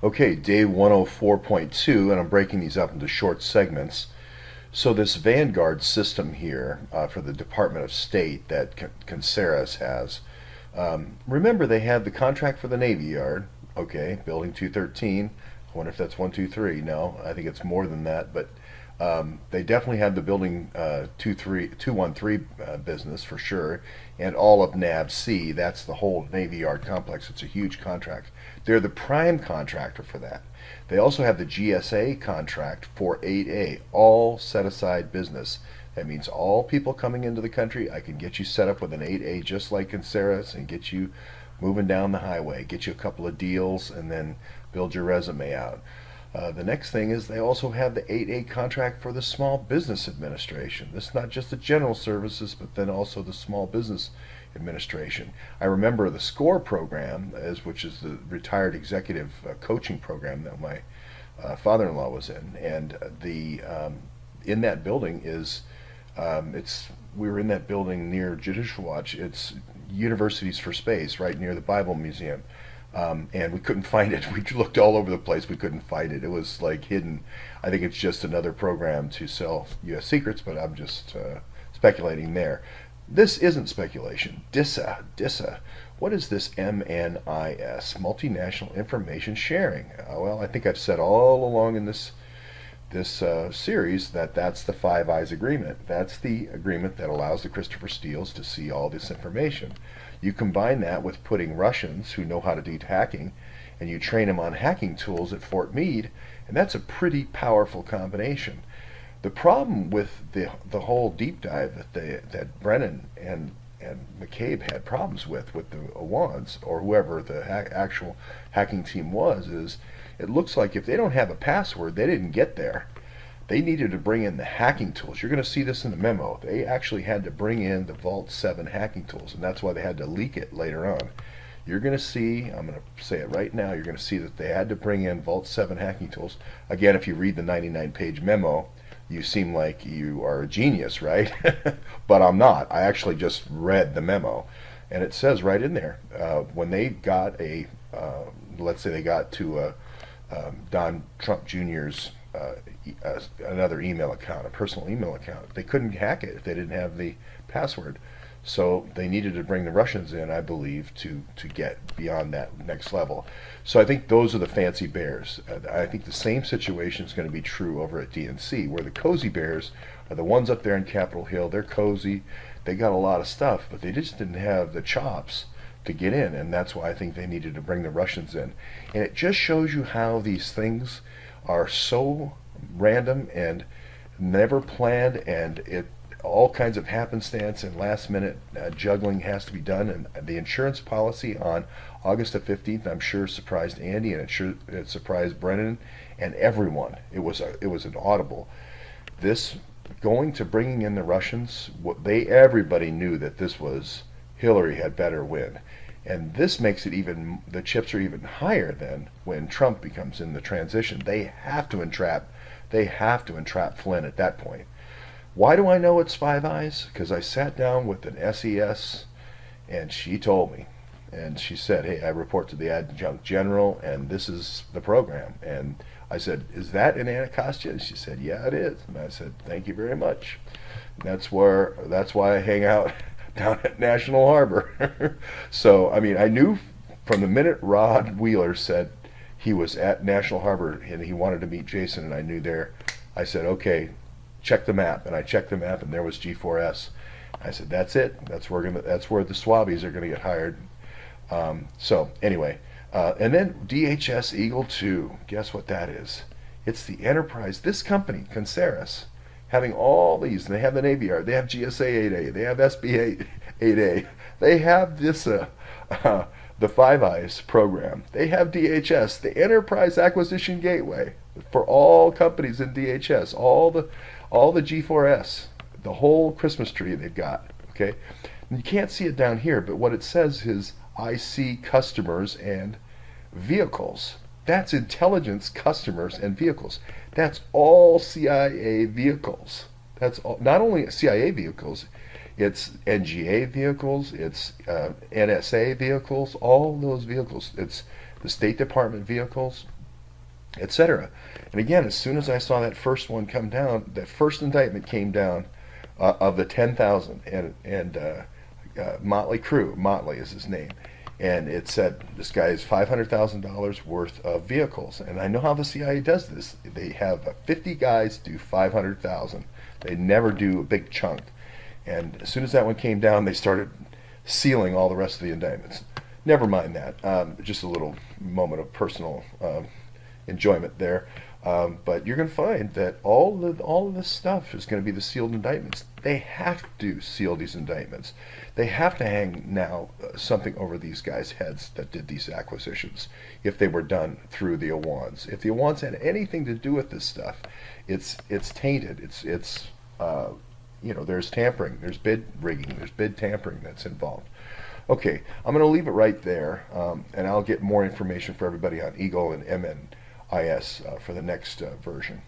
Okay, day 104.2, and I'm breaking these up into short segments. So this Vanguard system here for the Department of State that Conceras has, remember they have the contract for the Navy Yard, okay, Building 213. I wonder if that's 123. No, I think it's more than that, but they definitely have the Building 213 business for sure, and all of NAVC. That's the whole Navy Yard complex. It's a huge contract. They're the prime contractor for that. They also have the GSA contract for 8A, all set aside business. That means all people coming into the country, I can get you set up with an 8A just like Conceras and get you moving down the highway, get you a couple of deals, and then build your resume out. The next thing is they also have the 8A contract for the Small Business Administration. This is not just the general services, but then also the Small Business Administration. I remember the SCORE program, which is the retired executive coaching program that my father-in-law was in, and the in that building is we were in that building near Judicial Watch. It's Universities for Space, right near the Bible Museum. And we couldn't find it. We looked all over the place. We couldn't find it. It was like hidden. I think it's just another program to sell U.S. secrets, but I'm just speculating there. This isn't speculation. DISA. What is this MNIS? Multinational Information Sharing. Well, I think I've said all along in this series that's the Five Eyes Agreement. That's the agreement that allows the Christopher Steeles to see all this information. You combine that with putting Russians who know how to do hacking, and you train them on hacking tools at Fort Meade, and that's a pretty powerful combination. The problem with the whole deep dive that Brennan and McCabe had problems with the Awans, or whoever the actual hacking team was, is it looks like if they don't have a password, they didn't get there. They needed to bring in the hacking tools. You're going to see this in the memo. They actually had to bring in the Vault 7 hacking tools, and that's why they had to leak it later on. You're going to see, I'm going to say it right now, you're going to see that they had to bring in Vault 7 hacking tools. Again, if you read the 99-page memo, you seem like you are a genius, right? But I'm not. I actually just read the memo, and it says right in there, when they got let's say they got to Don Trump Jr.'s another email account, a personal email account. They couldn't hack it if they didn't have the password. So they needed to bring the Russians in, I believe, to get beyond that next level. So I think those are the fancy bears. I think the same situation is going to be true over at DNC, where the cozy bears are the ones up there in Capitol Hill. They're cozy. They got a lot of stuff, but they just didn't have the chops to get in, and that's why I think they needed to bring the Russians in. And it just shows you how these things are so random and never planned, and it all kinds of happenstance and last minute juggling has to be done. And the insurance policy on August the 15th, I'm sure surprised Andy, and it surprised Brennan and everyone. It was an audible. This going to bringing in the Russians, everybody knew that this was Hillary had better win. And this makes it even, the chips are even higher than when Trump becomes in the transition. They have to entrap Flynn at that point. Why do I know it's Five Eyes? Because I sat down with an SES, and she told me, and she said, hey, I report to the adjunct general, and this is the program. And I said, is that in Anacostia? And she said, yeah, it is. And I said, thank you very much. That's why I hang out down at National Harbor. So, I mean, I knew from the minute Rod Wheeler said he was at National Harbor and he wanted to meet Jason, and I knew there, I said, okay, check the map. And I checked the map, and there was G4S. I said, that's it. That's where the Swabbies are going to get hired. So, anyway, and then DHS Eagle 2, guess what that is? It's the enterprise, this company, Conceras, having all these, and they have the Navy Yard, they have GSA 8A, they have SB 8A, they have DISA, the Five Eyes program, they have DHS, the Enterprise Acquisition Gateway for all companies in DHS, all the G4S, the whole Christmas tree they've got. Okay, and you can't see it down here, but what it says is I see customers and vehicles. That's intelligence, customers, and vehicles. That's all CIA vehicles. That's all, not only CIA vehicles, it's NGA vehicles, it's NSA vehicles, all those vehicles. It's the State Department vehicles. etc. And again, as soon as I saw that first one come down, that first indictment came down of the 10,000, and Motley is his name, and it said this guy is $500,000 worth of vehicles. And I know how the CIA does this. They have 50 guys do 500,000. They never do a big chunk. And as soon as that one came down, they started sealing all the rest of the indictments. Never mind that. Just a little moment of personal enjoyment there. But you're going to find that all of this stuff is going to be the sealed indictments. They have to seal these indictments. They have to hang now something over these guys' heads that did these acquisitions if they were done through the Awans. If the Awans had anything to do with this stuff, it's tainted. It's there's tampering, there's bid rigging, there's bid tampering that's involved. Okay, I'm going to leave it right there, and I'll get more information for everybody on Eagle and MNIS for the next version.